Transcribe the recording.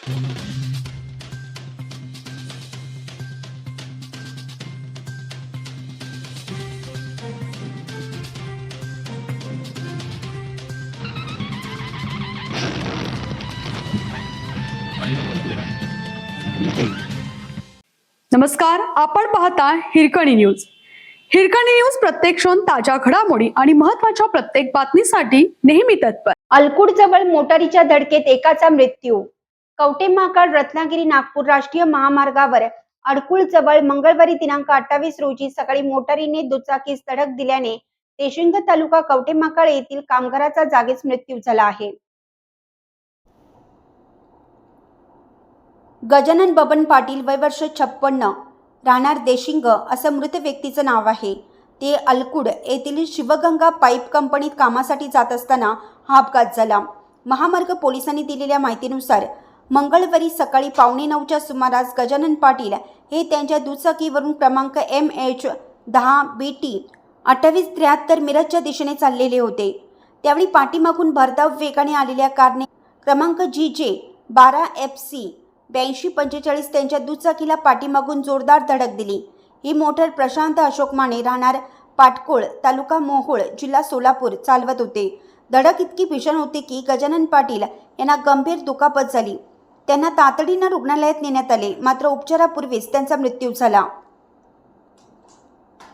नमस्कार, आपण पाहता हिरकणी न्यूज. हिरकणी न्यूज प्रत्येक क्षण ताज्या घडामोडी आणि महत्त्वाच्या प्रत्येक बातमीसाठी नेहमी तत्पर. अलकुड जवळ मोटारीच्या धडकेत एकाचा मृत्यू. कवठेमहांकाळ रत्नागिरी नागपूर राष्ट्रीय महामार्गावर अडकुळ जवळ मंगळवारी दिनांक 28 रोजी सकाळी मोटारीने दुचाकीस धडक दिल्याने देशिंग तालुका कवठेमहांकाळ येथील कामगाराचा जागीच मृत्यू झाला आहे. गजानन बबन पाटील, वय वर्ष 56, राहणार देशिंग असं मृत व्यक्तीचं नाव आहे. ते अलकुड येथील शिवगंगा पाईप कंपनीत कामासाठी जात असताना हा अपघात झाला. महामार्ग पोलिसांनी दिलेल्या माहितीनुसार मंगळवारी सकाळी 8:45च्या सुमारास गजानन पाटील हे त्यांच्या दुचाकीवरून क्रमांक MH10BT 2873 मिरजच्या दिशेने चाललेले होते. त्यावेळी पाठीमागून भरधाव वेगाने आलेल्या कारने क्रमांक GJ12FC 8245 त्यांच्या दुचाकीला पाठीमागून जोरदार धडक दिली. ही मोटर प्रशांत अशोक माने, राहणार पाटकोळ, तालुका मोहोळ, जिल्हा सोलापूर चालवत होते. धडक इतकी भीषण होती की गजानन पाटील यांना गंभीर दुखापत झाली. त्यांना तातडीने रुग्णालयात नेण्यात आले, मात्र उपचारापूर्वीच त्यांचा मृत्यू झाला.